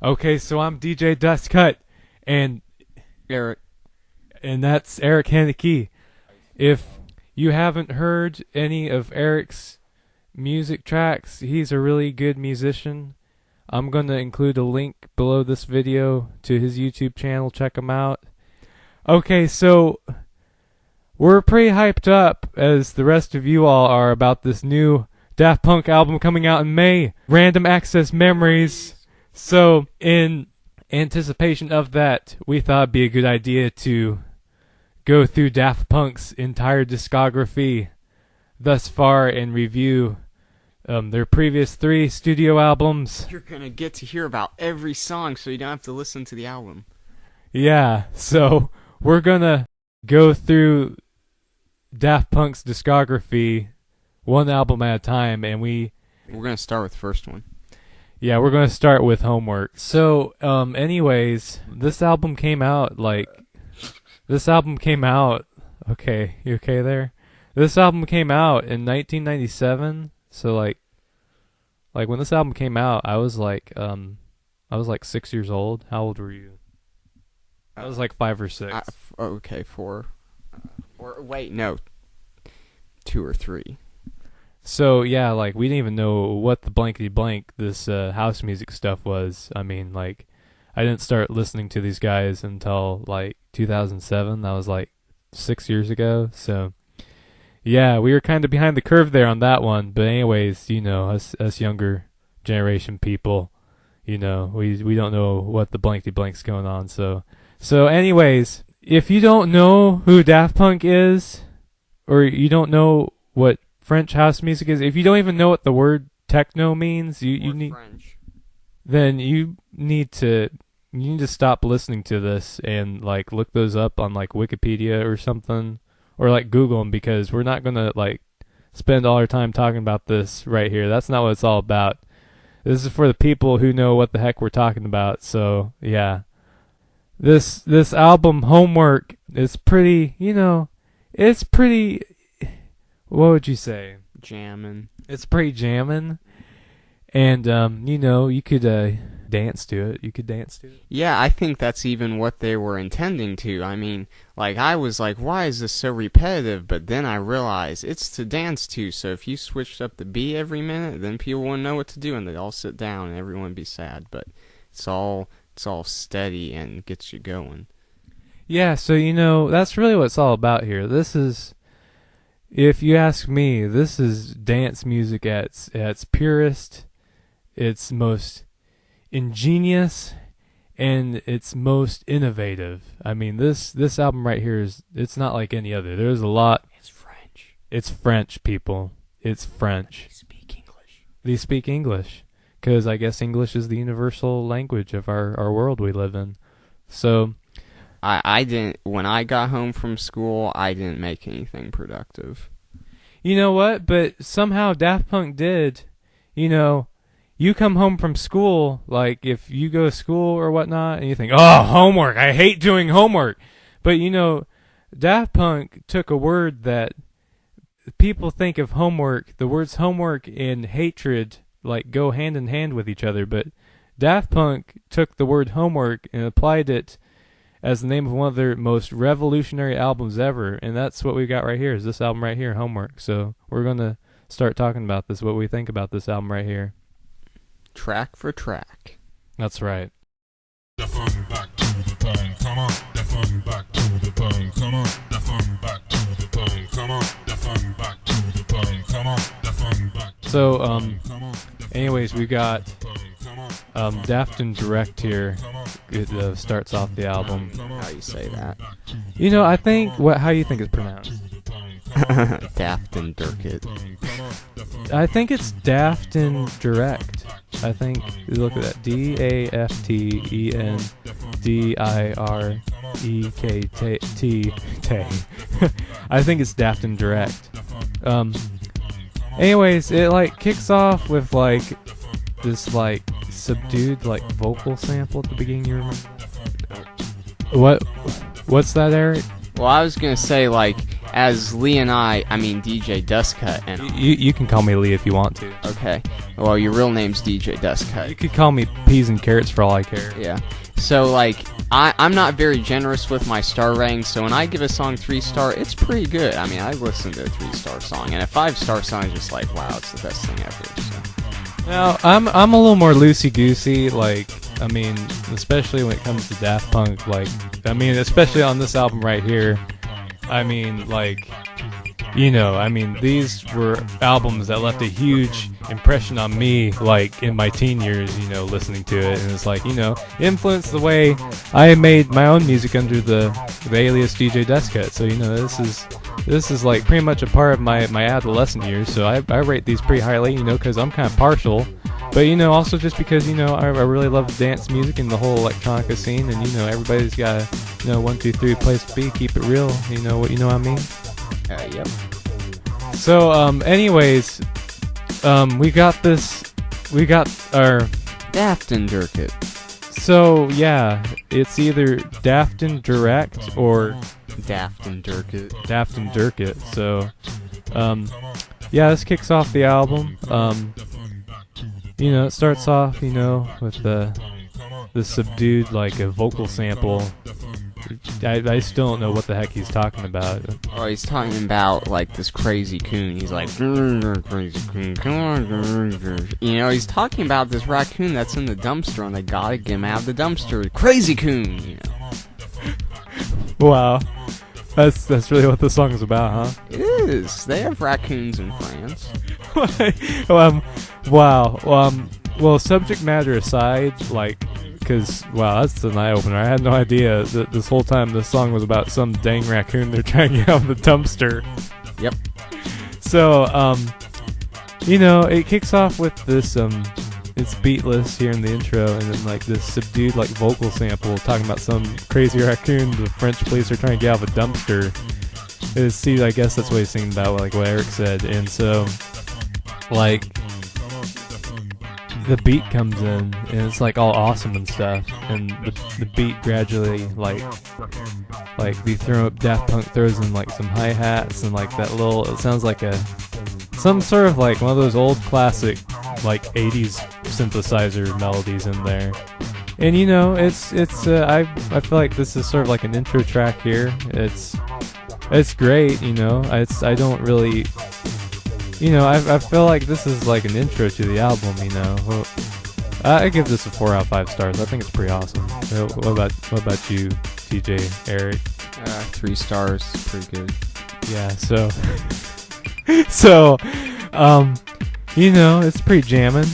Okay, so I'm DJ Dustkut, and Eric. and that's Eric Haneke. If you haven't heard any of Eric's music tracks, he's a really good musician. I'm going to include a link below this video to his YouTube channel. Check him out. Okay, so we're pretty hyped up, as the rest of you all are, about this new Daft Punk album coming out in May, Random Access Memories. So, in anticipation of that, we thought it'd be a good idea to go through Daft Punk's entire discography thus far and review their previous 3 studio albums. You're going to get to hear about every song, so you don't have to listen to the album. Yeah, so we're going to go through Daft Punk's discography one album at a time, and we're going to start with the first one. Yeah, we're going to start with Homework. So, anyways, this album came out, okay, you okay there? This album came out in 1997, so, like when this album came out, I was like 6 years old. How old were you? I was like 5 or 6. Okay, 4. Or, wait, no. 2 or 3. So, yeah, we didn't even know what the blankety blank this house music stuff was. I mean, I didn't start listening to these guys until, 2007. That was, 6 years ago. So, yeah, we were kind of behind the curve there on that one. But anyways, us younger generation people, we don't know what the blankety blank's going on. So anyways, if you don't know who Daft Punk is, or you don't know what French house music is, if you don't even know what the word techno means, you need French. Then you need to stop listening to this and look those up on Wikipedia or something, or Google them, because we're not gonna spend all our time talking about this right here. That's not what it's all about. This is for the people who know what the heck we're talking about. So yeah, this album Homework is pretty, it's pretty. What would you say? Jammin'. It's pretty jammin'. And, you could dance to it. You could dance to it. Yeah, I think that's even what they were intending to. I mean, I was like, why is this so repetitive? But then I realized it's to dance to, so if you switched up the beat every minute, then people wouldn't know what to do, and they'd all sit down and everyone would be sad. But it's all steady and gets you going. Yeah, so, that's really what it's all about here. This is... If you ask me, this is dance music at its purest, its most ingenious, and its most innovative. I mean, this album right here it's not like any other. There's a lot. It's French. It's French, people. It's French. They speak English. They speak English, because I guess English is the universal language of our world we live in. So... I didn't, when I got home from school, I didn't make anything productive. You know what? But somehow Daft Punk did. You come home from school, if you go to school or whatnot, and you think, oh, homework, I hate doing homework. But, Daft Punk took a word that people think of homework, the words homework and hatred, go hand in hand with each other. But Daft Punk took the word homework and applied it as the name of one of their most revolutionary albums ever, and that's what we got right here, is this album right here, Homework. So we're going to start talking about this, what we think about this album right here. Track for track. That's right. The fun back to the pun, come on. The fun back to the pun, come on. The fun back to the pun, come on. The fun back to the pun, come on. The fun back to So, anyways, we got Daftendirekt here. It starts off the album. How you say that? I think how you think it's pronounced? Daftendirekt. I think it's Daftendirekt. I think you look at that, Daftendirekt. I think it's Daftendirekt. Anyways, it kicks off with this subdued vocal sample at the beginning. You remember? What's that, Eric? Well, I was gonna say as Lee and I mean DJ Dustkut, and You can call me Lee if you want to. okay, well, your real name's DJ Dustkut. You could call me Peas and Carrots for all I care. Yeah. So, like, I'm not very generous with my star rating, so when I give a song 3-star, it's pretty good. I mean, I listen to a 3-star song, and a 5-star song is just like, wow, it's the best thing ever, so. Now, I'm a little more loosey-goosey, like, I mean, especially when it comes to Daft Punk, like, I mean, especially on this album right here, I mean, like, you know, I mean, these were albums that left a huge impression on me, like, in my teen years, you know, listening to it, and it's like, you know, influenced the way I made my own music under the alias DJ Dustkut. So, you know, this is like pretty much a part of my adolescent years, so I rate these pretty highly, you know, because I'm kind of partial, but, you know, also just because, you know, I really love dance music and the whole electronica scene, and, you know, everybody's got a, you know, 1, 2, 3 place to be, keep it real, you know what I mean? Yep. So, anyways, we got our Daftendirekt. So, yeah, it's either Daftendirekt or Daftendirekt. So, yeah, this kicks off the album. You know, it starts off, you know, with the subdued, like, a vocal sample. I still don't know what the heck he's talking about. Oh, he's talking about, like, this crazy coon. He's like, crazy coon, come on. You know, he's talking about this raccoon that's in the dumpster, and they gotta get him out of the dumpster. Crazy coon, you know. Wow. That's really what the song is about, huh? It is. They have raccoons in France. Wow. Well, subject matter aside, like, because, wow, that's an eye-opener. I had no idea that this whole time this song was about some dang raccoon they're trying to get out of the dumpster. Yep. So, you know, it kicks off with this, it's beatless here in the intro, and then, like, this subdued, like, vocal sample talking about some crazy raccoon the French police are trying to get out of a dumpster. See, I guess that's what he's singing about, like what Eric said. And so, like, the beat comes in, and it's, like, all awesome and stuff, and the beat gradually, like Daft Punk throws in, like, some hi-hats, and, like, that little, it sounds like some sort of, like, one of those old classic, like, 80s synthesizer melodies in there. And, you know, I feel like this is sort of like an intro track here. It's great, you know. I don't really, you know, I feel like this is like an intro to the album, you know. Well, I give this a 4 out of 5 stars. I think it's pretty awesome. What about you, TJ, Eric? 3 stars, pretty good. Yeah. So, you know, it's pretty jamming.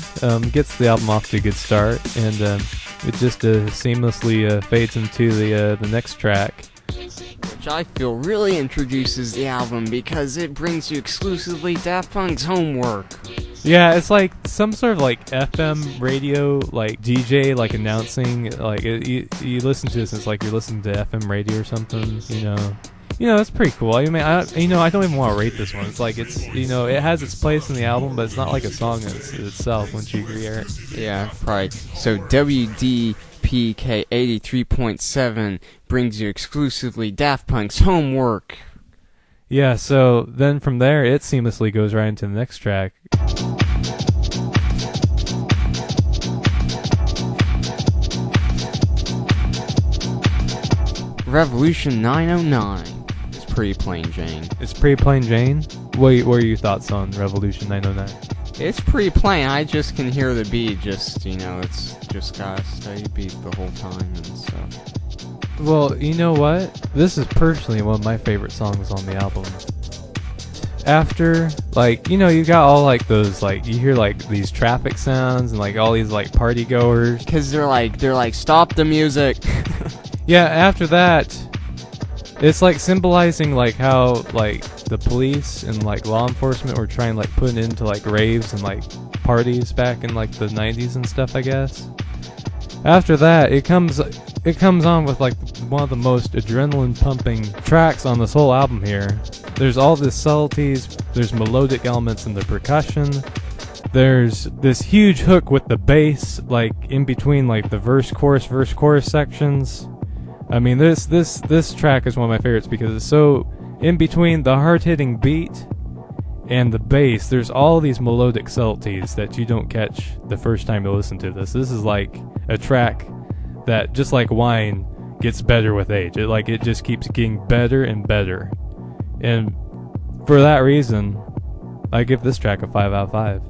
Gets the album off to a good start, and it just seamlessly fades into the next track, which I feel really introduces the album because it brings you exclusively Daft Punk's Homework. Yeah, it's like some sort of like FM radio, like DJ, like announcing, like you listen to this, and it's like you're listening to FM radio or something, you know. You know, it's pretty cool. I mean, I don't even want to rate this one. It's like, it's, you know, it has its place in the album, but it's not like a song in itself. Wouldn't you agree, Eric? Yeah, right. So WDPK 83.7 brings you exclusively Daft Punk's Homework. Yeah, so then from there, it seamlessly goes right into the next track. Revolution 909. It's pretty plain Jane. It's pretty plain Jane? What are your thoughts on Revolution 909? It's pretty plain. I just can hear the beat. Just, you know, it's just got a steady beat the whole time and stuff. Well, you know what? This is personally one of my favorite songs on the album. After, like, you know, you got all, like, those, like, you hear, like, these traffic sounds and, like, all these, like, party goers. Because they're like, stop the music. Yeah, after that, it's, like, symbolizing, like, how, like, the police and, like, law enforcement were trying, like, put into, like, raves and, like, parties back in, like, the 90s and stuff, I guess. After that, it comes on with, like, one of the most adrenaline-pumping tracks on this whole album here. There's all this subtleties, there's melodic elements in the percussion, there's this huge hook with the bass, like, in between, like, the verse-chorus sections. I mean, this track is one of my favorites because in between the hard-hitting beat and the bass, there's all these melodic subtleties that you don't catch the first time you listen to this. This is like a track that, just like wine, gets better with age. It just keeps getting better and better. And for that reason, I give this track a 5 out of 5.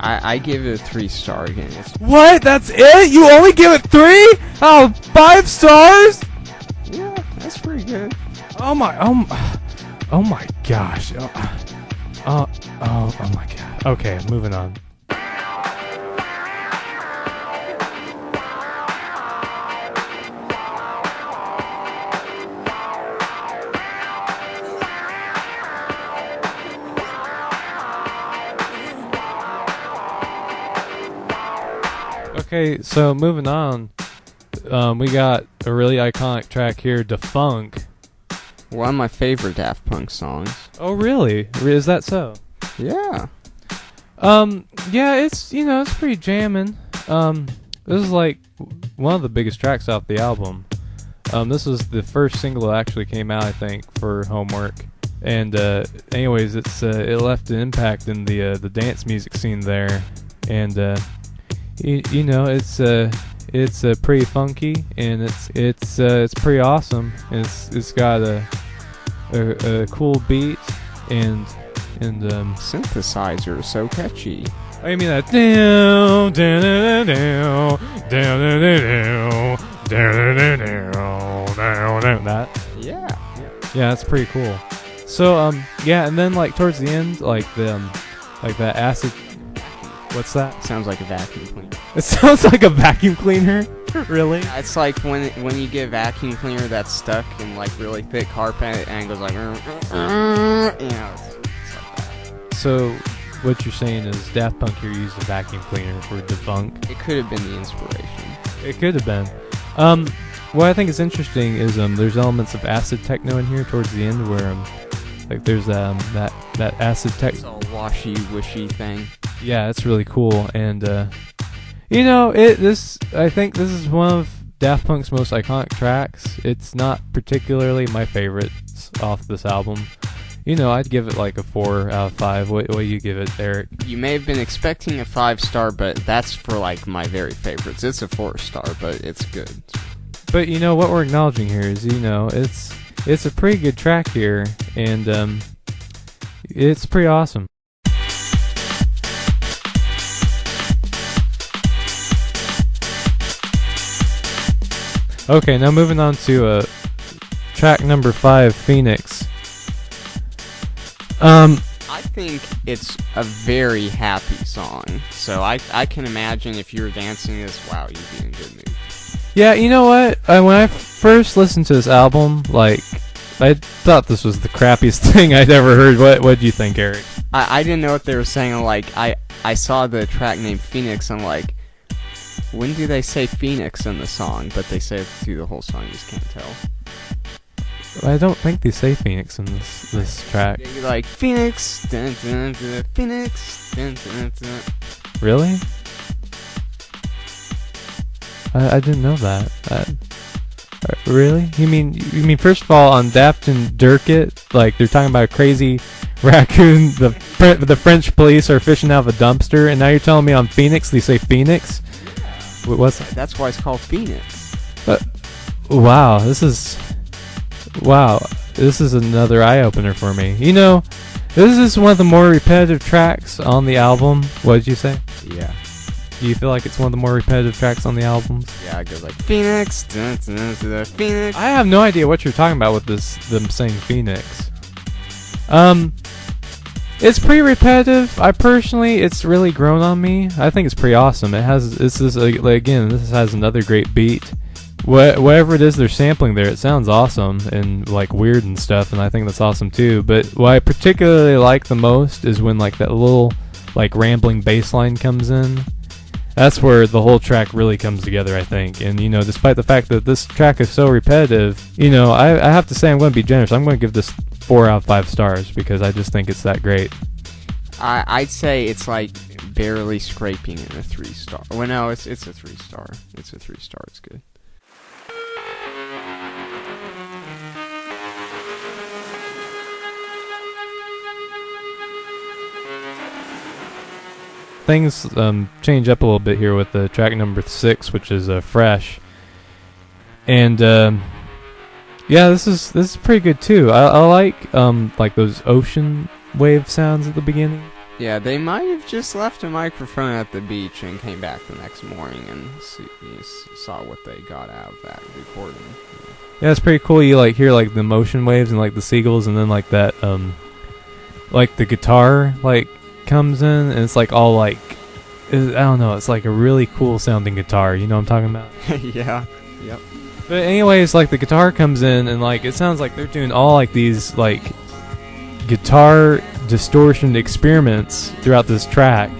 I give it a 3-star again. What? That's it? You only give it 3 out of 5 stars? Yeah, that's pretty good. Oh my gosh. Oh my god. Okay, moving on. Okay, so moving on, we got a really iconic track here, Daft Punk. One of my favorite Daft Punk songs. Oh, really? Is that so? Yeah. Yeah, it's pretty jamming. This is like one of the biggest tracks off the album. This was the first single that actually came out, I think, for Homework. And anyways, it left an impact in the dance music scene there. And it's pretty funky, and it's pretty awesome. And it's got a cool beat and synthesizer is so catchy. I mean that down down down down down down down that. Yeah. Yeah, that's pretty cool. So yeah, and then like towards the end, like that acid. What's that? Sounds like a vacuum cleaner. It sounds like a vacuum cleaner. Really? Yeah, it's like when you get a vacuum cleaner that's stuck in like really thick carpet and it goes like, it's like that. So what you're saying is Daft Punk here used a vacuum cleaner for Daft Punk. It could have been the inspiration. It could have been. What I think is interesting is there's elements of acid techno in here towards the end where like there's that acid tech. It's all washy wishy thing. Yeah, it's really cool, and I think this is one of Daft Punk's most iconic tracks. It's not particularly my favorite off this album. I'd give it like a 4 out of 5. What do you give it, Eric? You may have been expecting a 5-star, but that's for like my very favorites. It's a 4-star, but it's good. But what we're acknowledging here is it's a pretty good track here, and it's pretty awesome. Okay, now moving on to track number 5, Phoenix. I think it's a very happy song. So I can imagine if you were dancing this, wow, you'd be in a good mood. Yeah, you know what? When I first listened to this album, like, I thought this was the crappiest thing I'd ever heard. What do you think, Eric? I didn't know what they were saying. Like, I saw the track named Phoenix, and like, when do they say Phoenix in the song? But they say it through the whole song, you just can't tell. I don't think they say Phoenix in this track. They're like, Phoenix, dun, dun, dun, Phoenix, dun, dun, dun. Really? I didn't know that. Really? You mean first of all, on Daftendirekt, like they're talking about a crazy raccoon, the French police are fishing out of a dumpster, and now you're telling me on Phoenix they say Phoenix? What's that? That's why it's called Phoenix. Wow, this is another eye opener for me. This is one of the more repetitive tracks on the album. What did you say? Yeah. Do you feel like it's one of the more repetitive tracks on the albums? Yeah, it goes like Phoenix, dun, dun, dun, dun, Phoenix. I have no idea what you're talking about with them saying Phoenix. It's pretty repetitive. It's really grown on me. I think it's pretty awesome. This has another great beat. Whatever it is they're sampling there, it sounds awesome and like weird and stuff, and I think that's awesome too. But what I particularly like the most is when like that little like rambling bass line comes in. That's where the whole track really comes together, I think. And despite the fact that this track is so repetitive, I have to say I'm going to be generous. I'm going to give this 4 out of 5 stars because I just think it's that great. I'd say it's like barely scraping in a 3-star. Well, no, it's a 3-star. It's a 3-star. It's good. things change up a little bit here with the track number 6, which is Fresh. And yeah, this is pretty good too. I like those ocean wave sounds at the beginning. Yeah, they might have just left a microphone at the beach and came back the next morning and saw what they got out of that recording. Yeah, it's pretty cool. You like hear like the motion waves and like the seagulls, and then like that like the guitar like comes in, and it's like all like I don't know. It's like a really cool sounding guitar. You know what I'm talking about? Yeah. Yep. But anyways, like the guitar comes in, and like it sounds like they're doing all like these like guitar distortion experiments throughout this track.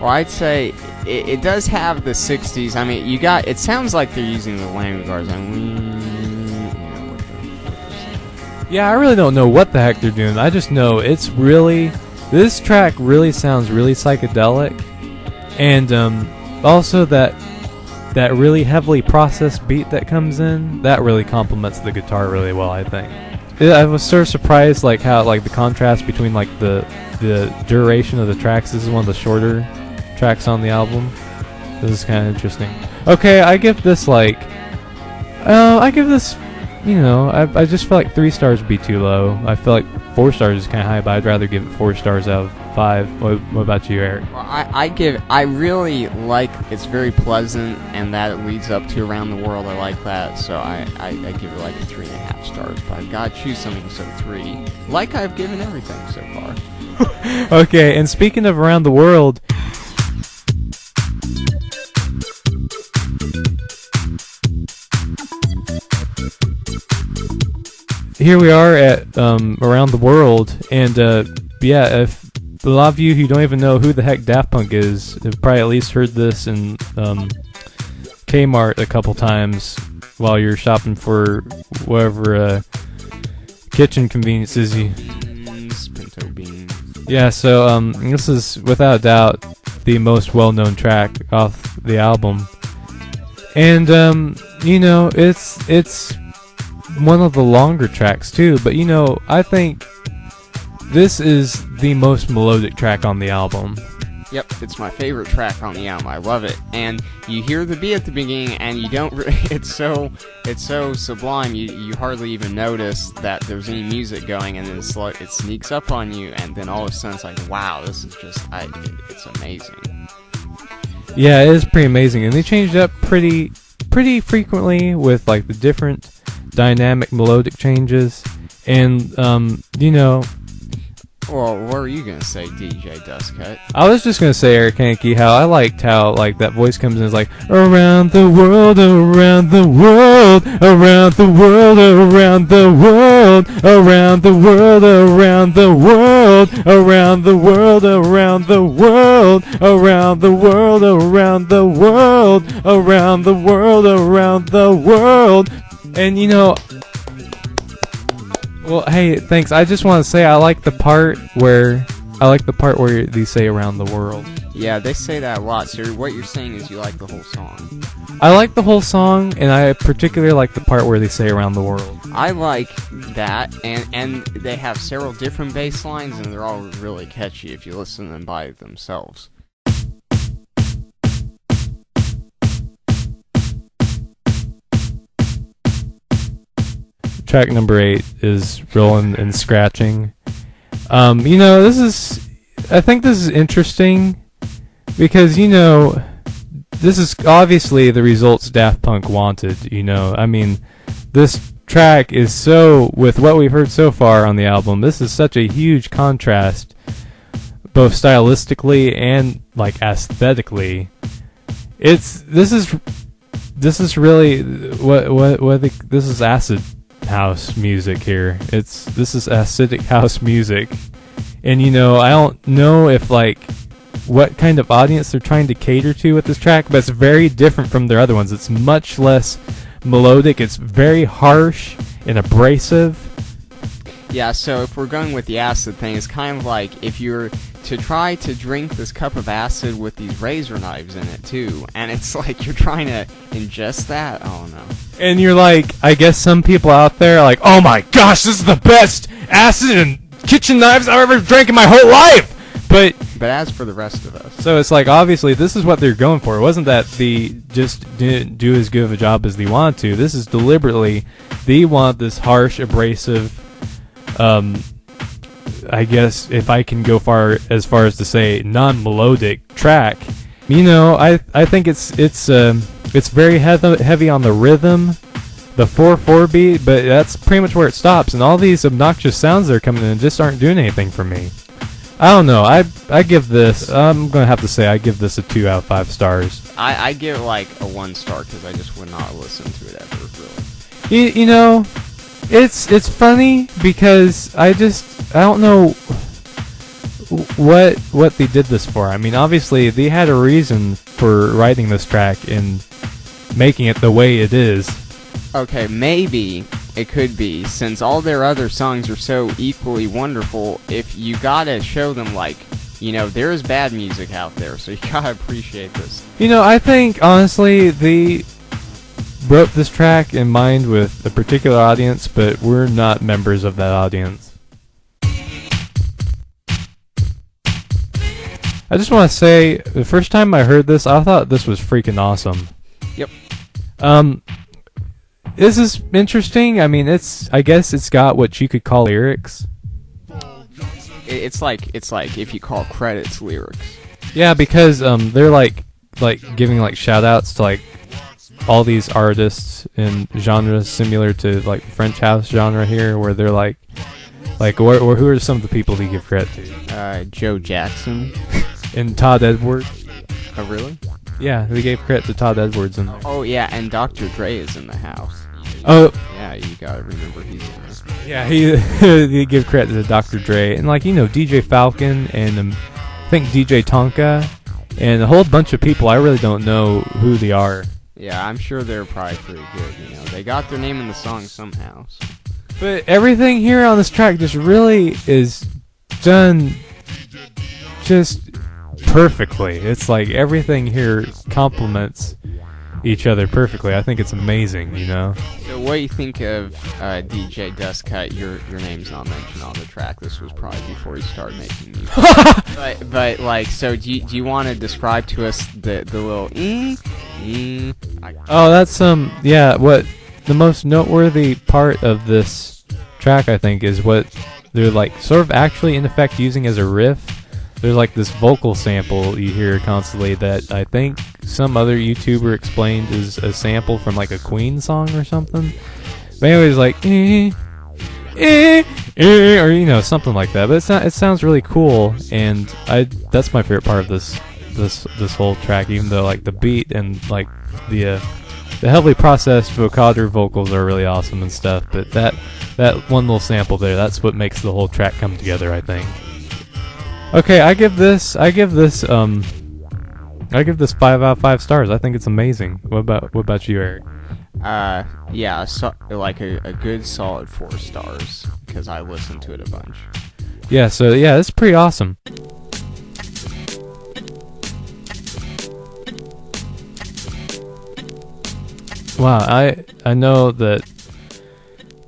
Well, I'd say it does have the 60s. I mean, it sounds like they're using the Lamb-Guards. Yeah, I really don't know what the heck they're doing. I just know this track really sounds really psychedelic, and also that really heavily processed beat that comes in, that really complements the guitar really well, I think. I was sort of surprised like how like the contrast between like the duration of the tracks. This is one of the shorter tracks on the album. This is kind of interesting. Okay, I give this I just feel like 3 stars would be too low. I feel like 4 stars is kind of high, but I'd rather give it 4 stars out of 5. What about you, Eric? Well, I really like, it's very pleasant, and that it leads up to Around the World. I like that, so I give it like a 3.5 stars, but I've got to choose something, so 3. Like I've given everything so far. Okay, and speaking of Around the World, here we are at Around the World, and yeah, if a lot of you who don't even know who the heck Daft Punk is have probably at least heard this in Kmart a couple times while you're shopping for whatever kitchen conveniences you. Pinto beans. Yeah, so this is without a doubt the most well-known track off the album, and it's one of the longer tracks too, but I think this is the most melodic track on the album. Yep, it's my favorite track on the album. I love it, and you hear the beat at the beginning, and you don't. It's so sublime. You hardly even notice that there's any music going, and then it sneaks up on you, and then all of a sudden it's like, wow, this is just it's amazing. Yeah, it is pretty amazing, and they changed it up pretty frequently with like the different dynamic melodic changes, and Well, what were you gonna say, DJ Dustkut? I was just gonna say, Eric Hankey, how I liked how like that voice comes in, is like around the world, around the world, around the world, around the world, around the world, around the world, around the world, around the world, around the world, around the world, around the world, around the world, and well, hey, thanks. I just want to say I like the part where they say around the world. Yeah, they say that a lot. So what you're saying is you like the whole song. I like the whole song, and I particularly like the part where they say around the world. I like that, and they have several different bass lines, and they're all really catchy if you listen to them by themselves. Track number 8 is Rolling and Scratching. I think this is interesting because, this is obviously the results Daft Punk wanted, I mean, this track is so, with what we've heard so far on the album, this is such a huge contrast, both stylistically and, like, aesthetically. This is really, this is acid house music here. This is acidic house music, and I don't know if what kind of audience they're trying to cater to with this track, but it's very different from their other ones. It's much less melodic. It's very harsh and abrasive. Yeah, so if we're going with the acid thing, it's kind of like if you're to try to drink this cup of acid with these razor knives in it too, and it's like you're trying to ingest that. Oh no. And you're like, I guess some people out there are like, oh my gosh, this is the best acid and kitchen knives I've ever drank in my whole life. But But as for the rest of us, So it's like, obviously, this is what they're going for. It wasn't that they just didn't do as good of a job as they wanted to. This is deliberately, they want this harsh, abrasive, I guess, if I can go as far as to say, non-melodic track. You know, I think it's very heavy on the rhythm, the 4/4 beat, but that's pretty much where it stops. And all these obnoxious sounds that are coming in just aren't doing anything for me. I don't know. I give this. I'm gonna have to say I give this a 2 out of 5 stars. I give it like a 1 star because I just would not listen to it ever. Really. You know, it's funny because I don't know what they did this for. I mean, obviously they had a reason for writing this track and making it the way it is. Okay, maybe it could be, since all their other songs are so equally wonderful, if you gotta show them, like, you know, there is bad music out there, so you gotta appreciate this. You know, I think, honestly, they wrote this track in mind with a particular audience, but we're not members of that audience. I just want to say, the first time I heard this, I thought this was freaking awesome. Yep. This is interesting. I mean, I guess it's got what you could call lyrics. It's like if you call credits lyrics. Yeah, because they're like giving like shout outs to like all these artists in genres similar to like French house genre here, where they're like who are some of the people they give credit to? Joe Jackson and Todd Edwards. Oh, really? Yeah, they gave credit to Todd Edwards in there. Oh yeah, and Dr. Dre is in the house. Oh yeah, you gotta remember he's in this. Yeah, they give credit to Dr. Dre and like, you know, DJ Falcon and I think DJ Tonka and a whole bunch of people. I really don't know who they are. Yeah, I'm sure they're probably pretty good. You know, they got their name in the song somehow. So. But everything here on this track just really is done just perfectly. It's like everything here complements each other perfectly. I think it's amazing, you know. So what do you think of DJ Dustkut? Your name's not mentioned on the track. This was probably before he started making music. but like, so do you want to describe to us the little Oh, that's yeah, what the most noteworthy part of this track, I think, is what they're like sort of actually in effect using as a riff. There's like this vocal sample you hear constantly that I think some other YouTuber explained is a sample from like a Queen song or something. But anyways, like or you know, something like that. But it sounds really cool, and that's my favorite part of this whole track. Even though like the beat and like the heavily processed vocoder vocals are really awesome and stuff, but that one little sample there, that's what makes the whole track come together, I think. Okay, I give this 5 out of 5 stars. I think it's amazing. What about you, Eric? Yeah, so, like a good solid 4 stars because I listened to it a bunch. Yeah, so yeah, it's pretty awesome. Wow, I know that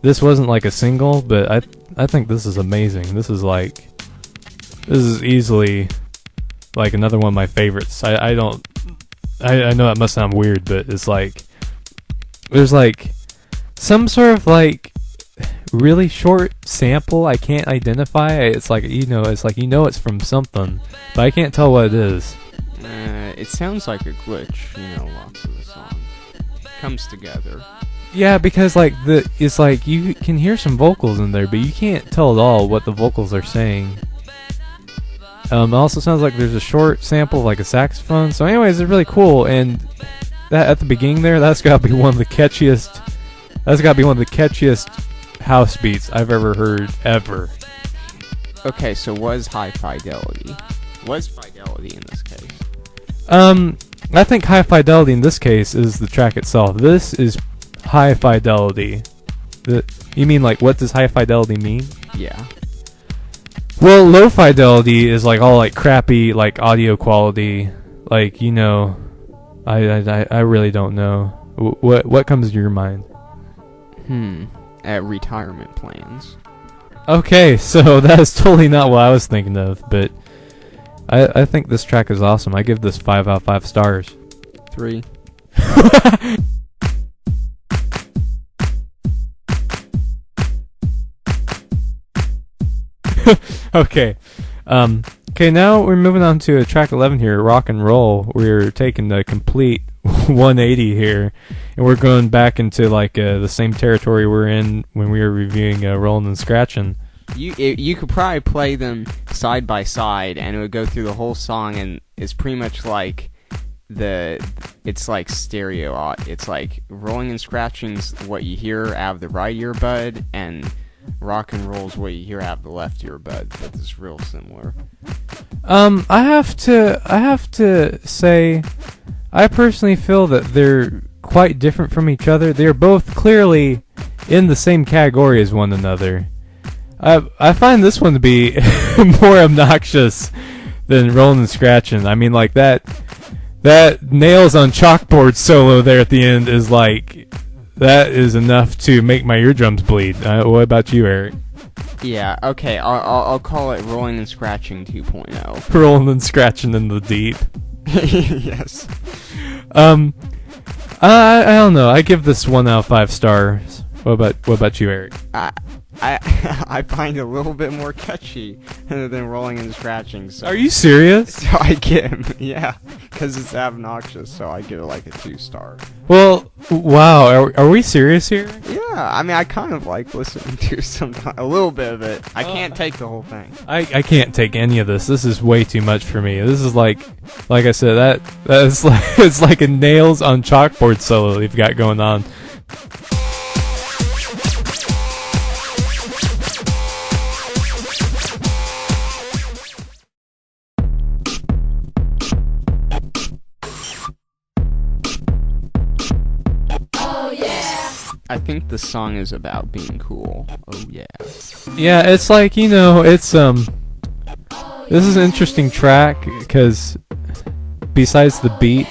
this wasn't like a single, but I think this is amazing. This is easily like another one of my favorites. I know that must sound weird, but it's like there's like some sort of like really short sample I can't identify. It's like it's from something, but I can't tell what it is. It sounds like a glitch, you know, lots of the song comes together. Yeah, because like it's like you can hear some vocals in there, but you can't tell at all what the vocals are saying. It also sounds like there's a short sample of like a saxophone. So anyways, it's really cool, and that at the beginning there, that's gotta be one of the catchiest house beats I've ever heard ever. Okay, so was High Fidelity in this case? I think High Fidelity in this case is the track itself. This is High Fidelity. You mean like what does High Fidelity mean? Yeah. Well, low fidelity is like all like crappy like audio quality. Like, you know, I really don't know. What comes to your mind? Retirement plans. Okay, so that is totally not what I was thinking of, but I think this track is awesome. I give this 5 out of 5 stars. 3. Okay. Okay, now we're moving on to track 11 here, Rock and Roll. We're taking the complete 180 here, and we're going back into like the same territory we're in when we were reviewing Rollin' and Scratchin'. You could probably play them side by side, and it would go through the whole song, and it's pretty much like it's like stereo. It's like Rolling and Scratching's what you hear out of the right earbud, and Rock and Roll's what you hear out of the left earbud, but it's real similar. I have to say, I personally feel that they're quite different from each other. They're both clearly in the same category as one another. I find this one to be more obnoxious than Rollin' and Scratchin'. I mean, like that nails on chalkboard solo there at the end is like, that is enough to make my eardrums bleed. What about you, Eric? Yeah, okay, I'll call it Rolling and Scratching 2.0. Rolling and Scratching in the deep. Yes. I don't know. I give this 1 out of 5 stars. What about you, Eric? I find it a little bit more catchy than Rolling and Scratching. So. Are you serious? So I give him, yeah, because it's obnoxious, so I give it like a 2-star. Well, wow, are we serious here? Yeah, I mean, I kind of like listening to a little bit of it. I can't take the whole thing. I can't take any of this. This is way too much for me. This is like I said, that's like, it's like a nails on chalkboard solo you've got going on. I think the song is about being cool. Oh yeah. Yeah, it's like, it's this is an interesting track because besides the beat,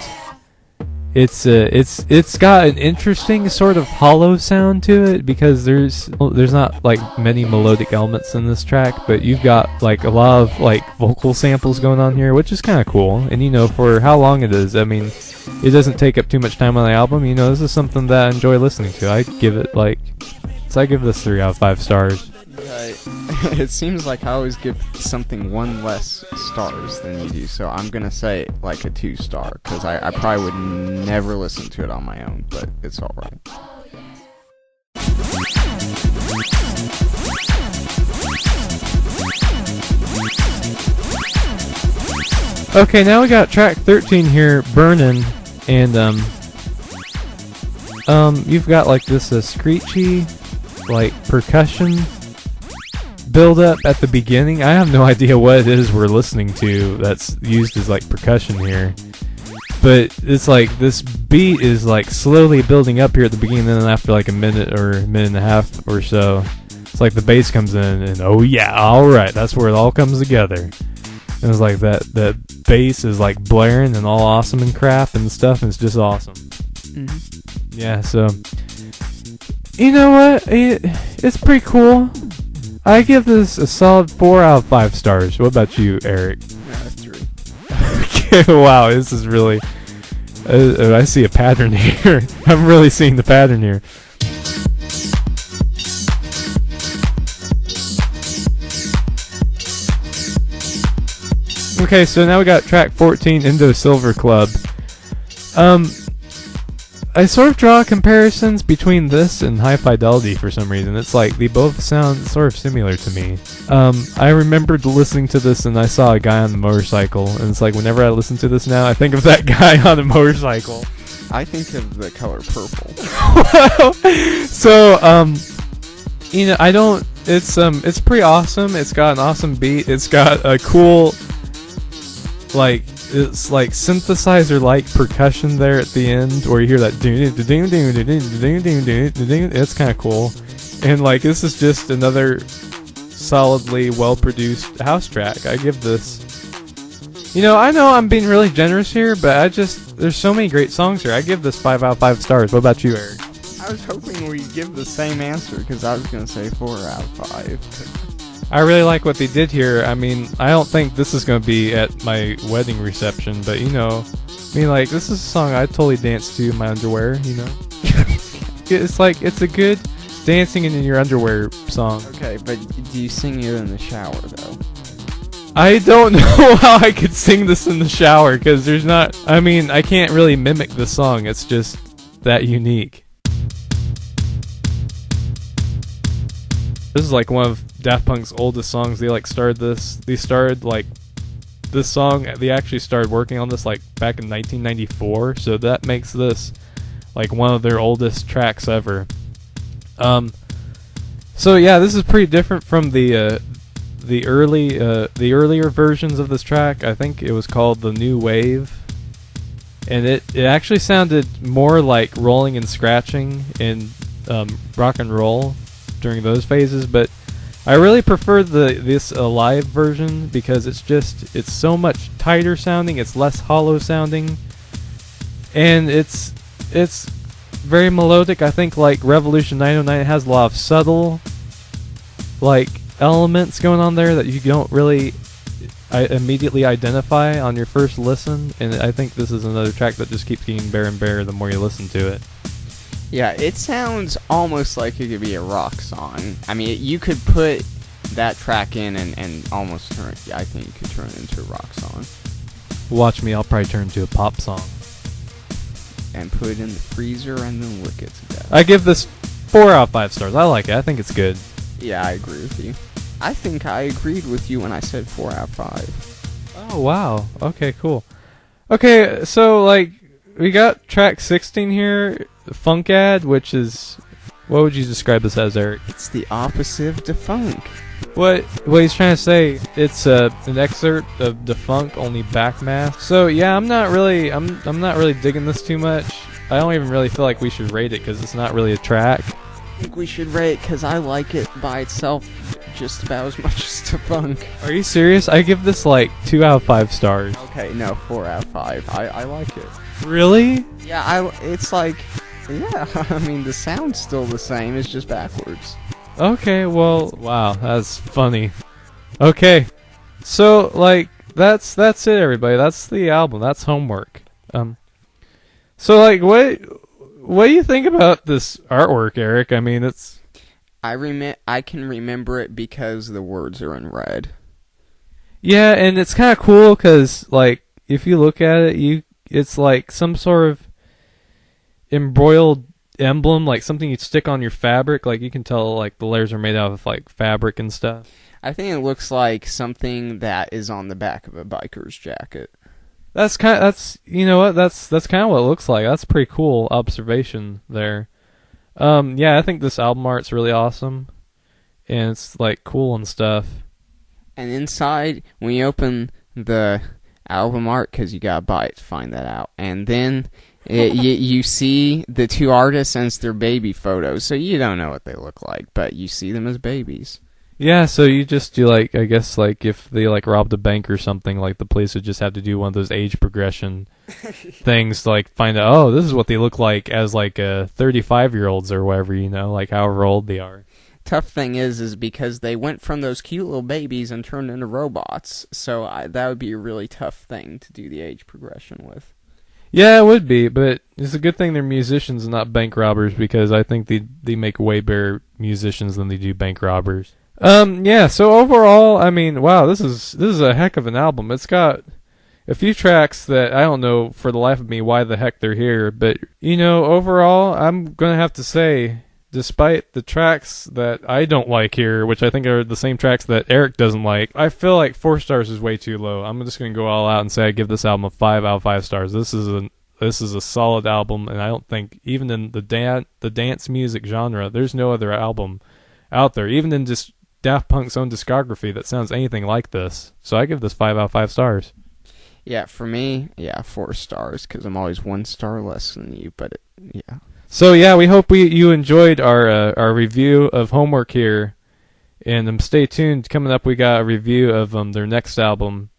it's got an interesting sort of hollow sound to it because there's not like many melodic elements in this track, but you've got like a lot of like vocal samples going on here, which is kind of cool. And for how long it is, I mean, it doesn't take up too much time on the album. This is something that I enjoy listening to. I give this 3 out of 5 stars. It seems like I always give something 1 less stars than you do, so I'm gonna say like a 2-star, because I probably would never listen to it on my own, but it's alright. Okay, now we got track 13 here, Burnin', and you've got like this screechy, like percussion build up at the beginning. I have no idea what it is we're listening to that's used as like percussion here, but it's like this beat is like slowly building up here at the beginning, and then after like a minute or a minute and a half or so, it's like the bass comes in, and oh yeah, all right, that's where it all comes together. And it's like that bass is like blaring and all awesome and crap and stuff, and it's just awesome. Mm-hmm. Yeah, so you know what? It's pretty cool. I give this a solid 4 out of 5 stars. What about you, Eric? 3. Okay, wow, this is really... I see a pattern here. I'm really seeing the pattern here. Okay, so now we got track 14, Indo Silver Club. I sort of draw comparisons between this and High Fidelity for some reason. It's like they both sound sort of similar to me. I remembered listening to this and I saw a guy on the motorcycle, and it's like whenever I listen to this now, I think of that guy on a motorcycle. I think of the color purple. So, I don't. It's pretty awesome. It's got an awesome beat. It's got a cool, it's like synthesizer-like percussion there at the end, where you hear that it's kind of cool. And like this is just another solidly well-produced house track. I give this. I know I'm being really generous here, but there's so many great songs here. I give this 5 out of 5 stars. What about you, Eric? I was hoping we'd give the same answer, because I was going to say 4 out of 5. I really like what they did here. I mean, I don't think this is going to be at my wedding reception, but I mean, like, this is a song I totally dance to in my underwear, It's like, it's a good dancing in your underwear song. Okay, but do you sing it in the shower, though? I don't know how I could sing this in the shower, because I can't really mimic the song. It's just that unique. This is like one of Daft Punk's oldest songs. They started this. They started this song. They actually started working on this back in 1994. So that makes this one of their oldest tracks ever. So yeah, this is pretty different from the earlier versions of this track. I think it was called the New Wave, and it actually sounded more like rolling and scratching in rock and roll during those phases, but I really prefer this live version because it's so much tighter sounding, it's less hollow sounding, and it's very melodic. I think Revolution 909 has a lot of subtle elements going on there that you don't really immediately identify on your first listen, and I think this is another track that just keeps getting better and better the more you listen to it. Yeah, it sounds almost like it could be a rock song. I mean, you could put that track in and almost turn it, I think you could turn it into a rock song. Watch me, I'll probably turn it into a pop song. And put it in the freezer and then lick it to death. I give this 4 out of 5 stars. I like it. I think it's good. Yeah, I agree with you. I think I agreed with you when I said 4 out of 5. Oh, wow. Okay, cool. Okay, so, we got track 16 here, Funk Ad, which is... What would you describe this as, Eric? It's the opposite of defunk. What he's trying to say, it's an excerpt of Defunk, only backmasked. So, yeah, I'm not really digging this too much. I don't even really feel like we should rate it, because it's not really a track. I think we should rate it, because I like it by itself just about as much as Defunk. Are you serious? I give this 2 out of 5 stars. Okay, no, 4 out of 5. I like it. Really? Yeah, it's yeah, I mean, the sound's still the same, it's just backwards. Okay, well, wow, that's funny. Okay, so, that's it, everybody. That's the album. That's Homework. So, what do you think about this artwork, Eric? I mean, it's... I can remember it because the words are in red. Yeah, and it's kind of cool, because, if you look at it, it's some sort of embroiled emblem, something you'd stick on your fabric. You can tell the layers are made out of fabric and stuff. I think it looks like something that is on the back of a biker's jacket. That's kind of what it looks like. That's a pretty cool observation there. Yeah, I think this album art's really awesome, and it's cool and stuff. And inside, when you open the album art, because you gotta buy it to find that out, and then you see the two artists and it's their baby photos, so you don't know what they look like, but you see them as babies. Yeah, so you just do I guess if they robbed a bank or something, the police would just have to do one of those age progression things to find out, oh, this is what they look like as 35-year-olds or whatever, however old they are. Tough thing is because they went from those cute little babies and turned into robots, so that would be a really tough thing to do the age progression with. Yeah, it would be, but it's a good thing they're musicians and not bank robbers, because I think they make way better musicians than they do bank robbers. Yeah, so overall, I mean, wow, this is a heck of an album. It's got a few tracks that I don't know for the life of me why the heck they're here, but, overall, I'm gonna have to say, despite the tracks that I don't like here, which I think are the same tracks that Eric doesn't like, I feel like 4 stars is way too low. I'm just going to go all out and say I give this album a 5 out of 5 stars. This is a solid album, and I don't think, even in the dance music genre, there's no other album out there, even in just Daft Punk's own discography, that sounds anything like this. So I give this 5 out of 5 stars. Yeah, for me, 4 stars, because I'm always 1 star less than you, but yeah. So yeah, we hope you enjoyed our review of Homework here, and stay tuned. Coming up, we got a review of their next album,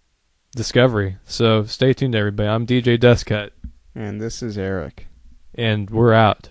Discovery. So stay tuned, everybody. I'm DJ Dustkut, and this is Eric, and we're out.